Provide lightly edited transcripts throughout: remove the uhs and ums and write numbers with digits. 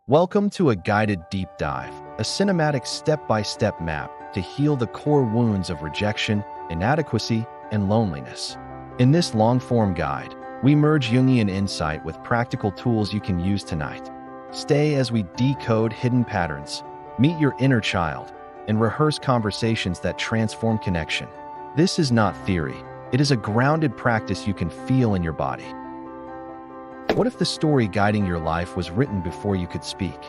Welcome to a guided deep dive, a cinematic step-by-step map to heal the core wounds of rejection, inadequacy, and loneliness. In this long-form guide, we merge Jungian insight with practical tools you can use tonight. Stay as we decode hidden patterns, meet your inner child, and rehearse conversations that transform connection. This is not theory. It is a grounded practice you can feel in your body. What if the story guiding your life was written before you could speak?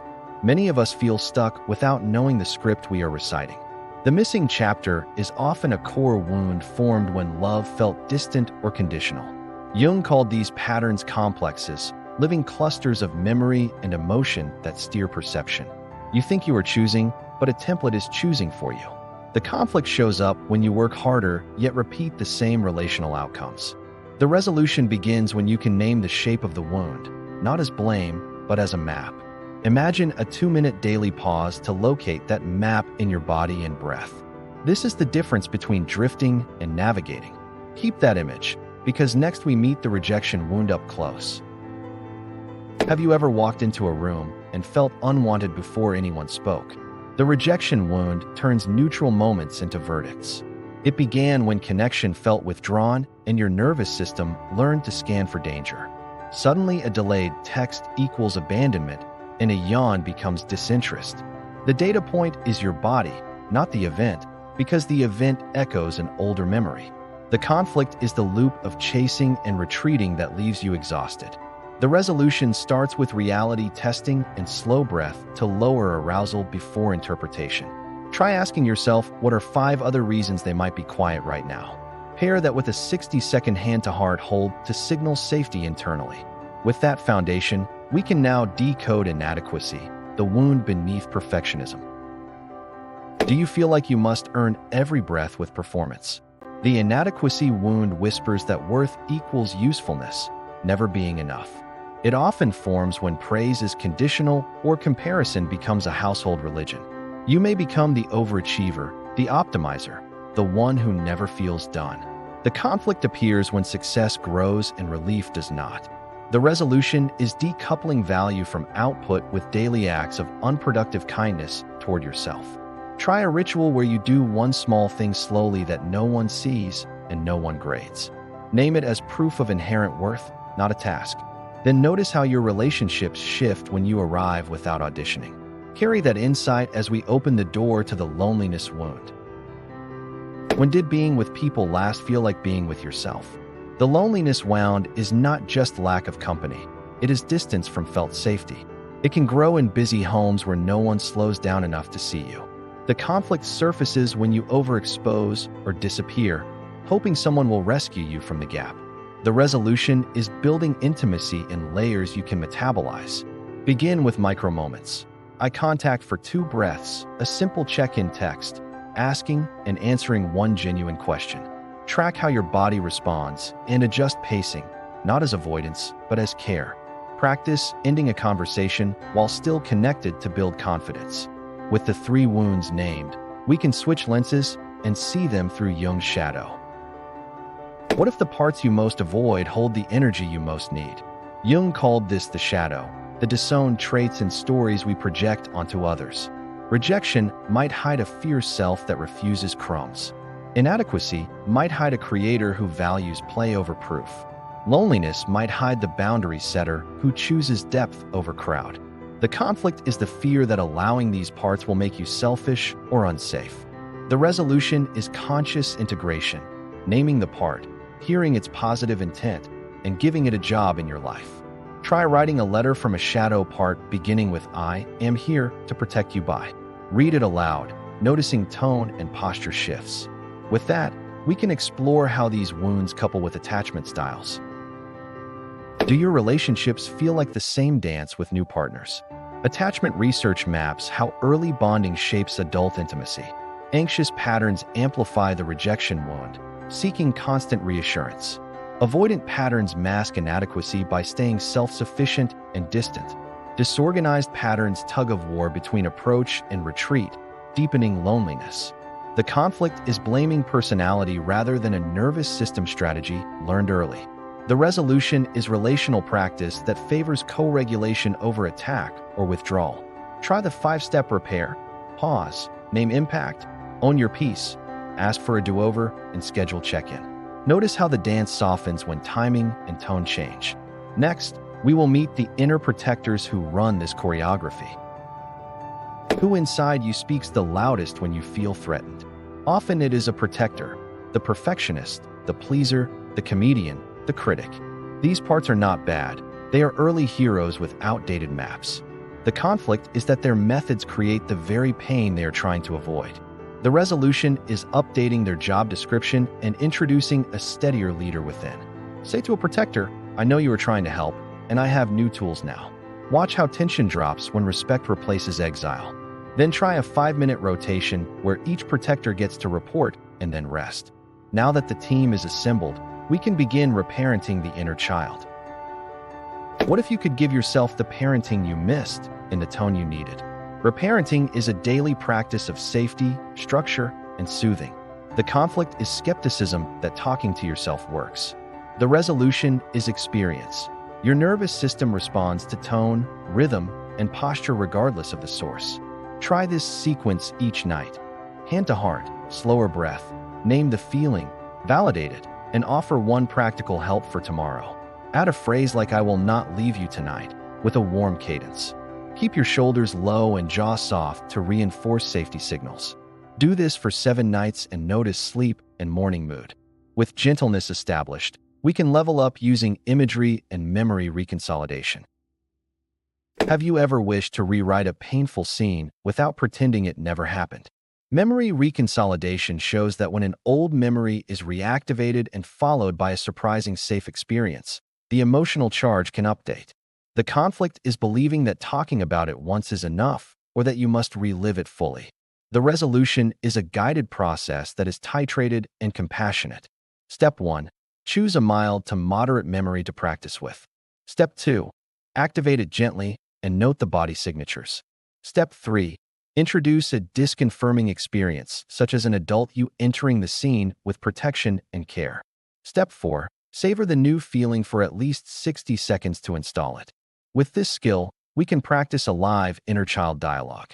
Many of us feel stuck without knowing the script we are reciting. The missing chapter is often a core wound formed when love felt distant or conditional. Jung called these patterns complexes, living clusters of memory and emotion that steer perception. You think you are choosing, but a template is choosing for you. The conflict shows up when you work harder yet repeat the same relational outcomes. The resolution begins when you can name the shape of the wound, not as blame, but as a map. Imagine a 2-minute daily pause to locate that map in your body and breath. This is the difference between drifting and navigating. Keep that image, because next we meet the rejection wound up close. Have you ever walked into a room and felt unwanted before anyone spoke? The rejection wound turns neutral moments into verdicts. It began when connection felt withdrawn and your nervous system learned to scan for danger. Suddenly, a delayed text equals abandonment, and a yawn becomes disinterest. The data point is your body, not the event, because the event echoes an older memory. The conflict is the loop of chasing and retreating that leaves you exhausted. The resolution starts with reality testing and slow breath to lower arousal before interpretation. Try asking yourself what are 5 other reasons they might be quiet right now. Pair that with a 60-second hand-to-heart hold to signal safety internally. With that foundation, we can now decode inadequacy, the wound beneath perfectionism. Do you feel like you must earn every breath with performance? The inadequacy wound whispers that worth equals usefulness, never being enough. It often forms when praise is conditional or comparison becomes a household religion. You may become the overachiever, the optimizer, the one who never feels done. The conflict appears when success grows and relief does not. The resolution is decoupling value from output with daily acts of unproductive kindness toward yourself. Try a ritual where you do one small thing slowly that no one sees and no one grades. Name it as proof of inherent worth, not a task. Then notice how your relationships shift when you arrive without auditioning. Carry that insight as we open the door to the loneliness wound. When did being with people last feel like being with yourself? The loneliness wound is not just lack of company. It is distance from felt safety. It can grow in busy homes where no one slows down enough to see you. The conflict surfaces when you overexpose or disappear, hoping someone will rescue you from the gap. The resolution is building intimacy in layers you can metabolize. Begin with micro moments. Eye contact for 2 breaths, a simple check-in text, asking and answering one genuine question. Track how your body responds and adjust pacing, not as avoidance, but as care. Practice ending a conversation while still connected to build confidence. With the 3 wounds named, we can switch lenses and see them through Jung's shadow. What if the parts you most avoid hold the energy you most need? Jung called this the shadow, the disowned traits and stories we project onto others. Rejection might hide a fierce self that refuses crumbs. Inadequacy might hide a creator who values play over proof. Loneliness might hide the boundary setter who chooses depth over crowd. The conflict is the fear that allowing these parts will make you selfish or unsafe. The resolution is conscious integration, naming the part, hearing its positive intent, and giving it a job in your life. Try writing a letter from a shadow part beginning with "I am here to protect you by." Read it aloud, noticing tone and posture shifts. With that, we can explore how these wounds couple with attachment styles. Do your relationships feel like the same dance with new partners? Attachment research maps how early bonding shapes adult intimacy. Anxious patterns amplify the rejection wound, seeking constant reassurance. Avoidant patterns mask inadequacy by staying self-sufficient and distant. Disorganized patterns tug of war between approach and retreat, deepening loneliness. The conflict is blaming personality rather than a nervous system strategy learned early. The resolution is relational practice that favors co-regulation over attack or withdrawal. Try the 5-step repair. Pause, name impact, own your peace, ask for a do-over, and schedule check-in. Notice how the dance softens when timing and tone change. Next, we will meet the inner protectors who run this choreography. Who inside you speaks the loudest when you feel threatened? Often it is a protector, the perfectionist, the pleaser, the comedian, the critic. These parts are not bad. They are early heroes with outdated maps. The conflict is that their methods create the very pain they are trying to avoid. The resolution is updating their job description and introducing a steadier leader within. Say to a protector, I know you are trying to help, and I have new tools now. Watch how tension drops when respect replaces exile. Then try a 5-minute rotation where each protector gets to report and then rest. Now that the team is assembled, we can begin reparenting the inner child. What if you could give yourself the parenting you missed in the tone you needed? Reparenting is a daily practice of safety, structure, and soothing. The conflict is skepticism that talking to yourself works. The resolution is experience. Your nervous system responds to tone, rhythm, and posture regardless of the source. Try this sequence each night. Hand to heart, slower breath, name the feeling, validate it, and offer one practical help for tomorrow. Add a phrase like I will not leave you tonight with a warm cadence. Keep your shoulders low and jaw soft to reinforce safety signals. Do this for 7 nights and notice sleep and morning mood. With gentleness established, we can level up using imagery and memory reconsolidation. Have you ever wished to rewrite a painful scene without pretending it never happened? Memory reconsolidation shows that when an old memory is reactivated and followed by a surprising safe experience, the emotional charge can update. The conflict is believing that talking about it once is enough or that you must relive it fully. The resolution is a guided process that is titrated and compassionate. Step 1. Choose a mild to moderate memory to practice with. Step 2. Activate it gently and note the body signatures. Step 3. Introduce a disconfirming experience, such as an adult you entering the scene with protection and care. Step 4. Savor the new feeling for at least 60 seconds to install it. With this skill, we can practice a live inner child dialogue.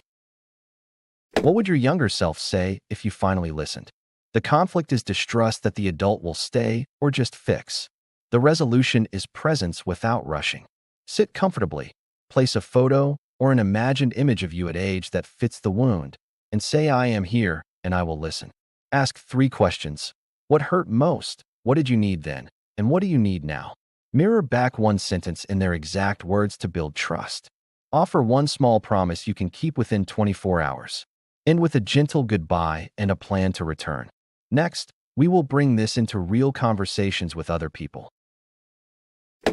What would your younger self say if you finally listened? The conflict is distrust that the adult will stay or just fix. The resolution is presence without rushing. Sit comfortably, place a photo or an imagined image of you at age that fits the wound, and say I am here and I will listen. Ask 3 questions. What hurt most? What did you need then? And what do you need now? Mirror back one sentence in their exact words to build trust. Offer one small promise you can keep within 24 hours. End with a gentle goodbye and a plan to return. Next, we will bring this into real conversations with other people.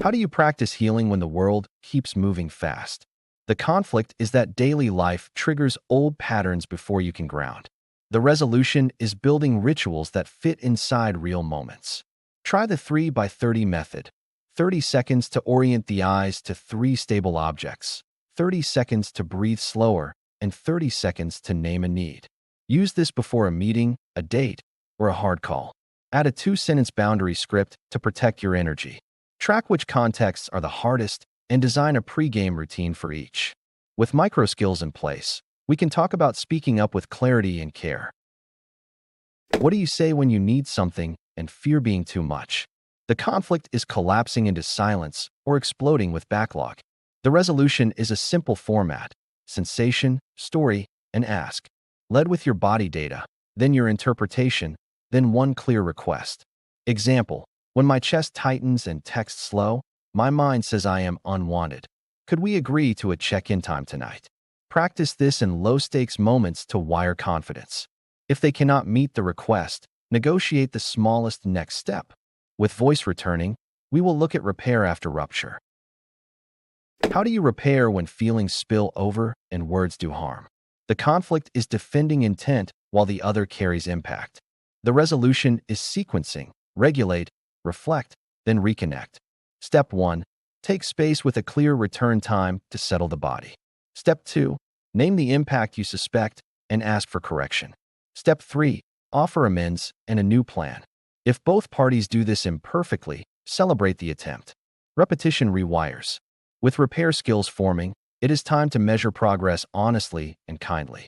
How do you practice healing when the world keeps moving fast? The conflict is that daily life triggers old patterns before you can ground. The resolution is building rituals that fit inside real moments. Try the 3 by 30 method. 30 seconds to orient the eyes to 3 stable objects, 30 seconds to breathe slower, and 30 seconds to name a need. Use this before a meeting, a date, or a hard call. Add a 2-sentence boundary script to protect your energy. Track which contexts are the hardest and design a pre-game routine for each. With micro skills in place, we can talk about speaking up with clarity and care. What do you say when you need something and fear being too much? The conflict is collapsing into silence or exploding with backlog. The resolution is a simple format: sensation, story, and ask. Led with your body data, then your interpretation, then one clear request. Example: when my chest tightens and text slow, my mind says I am unwanted. Could we agree to a check-in time tonight? Practice this in low-stakes moments to wire confidence. If they cannot meet the request, negotiate the smallest next step. With voice returning, we will look at repair after rupture. How do you repair when feelings spill over and words do harm? The conflict is defending intent while the other carries impact. The resolution is sequencing, regulate, reflect, then reconnect. Step 1. Take space with a clear return time to settle the body. Step 2. Name the impact you suspect and ask for correction. Step 3. Offer amends and a new plan. If both parties do this imperfectly, Celebrate the attempt. Repetition rewires. With repair skills forming, it is time to measure progress honestly and kindly.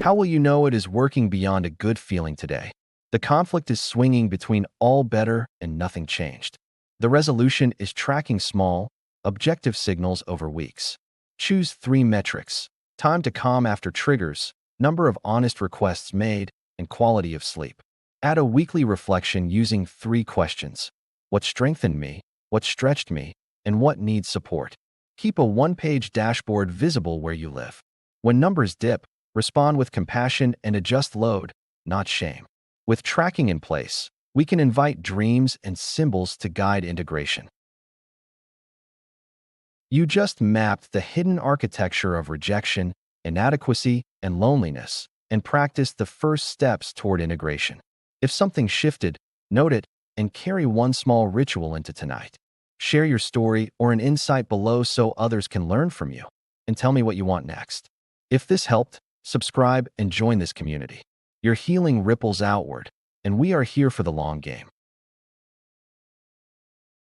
How will you know it is working beyond a good feeling today? The conflict is swinging between all better and nothing changed. The resolution is tracking small, objective signals over weeks. Choose 3 metrics: time to calm after triggers, number of honest requests made, and quality of sleep. Add a weekly reflection using 3 questions: what strengthened me, what stretched me, and what needs support. Keep a 1-page dashboard visible where you live. When numbers dip, respond with compassion and adjust load, not shame. With tracking in place, we can invite dreams and symbols to guide integration. You just mapped the hidden architecture of rejection, inadequacy, and loneliness, and practiced the first steps toward integration. If something shifted, note it and carry one small ritual into tonight. Share your story or an insight below so others can learn from you, and tell me what you want next. If this helped, subscribe and join this community. Your healing ripples outward, and we are here for the long game.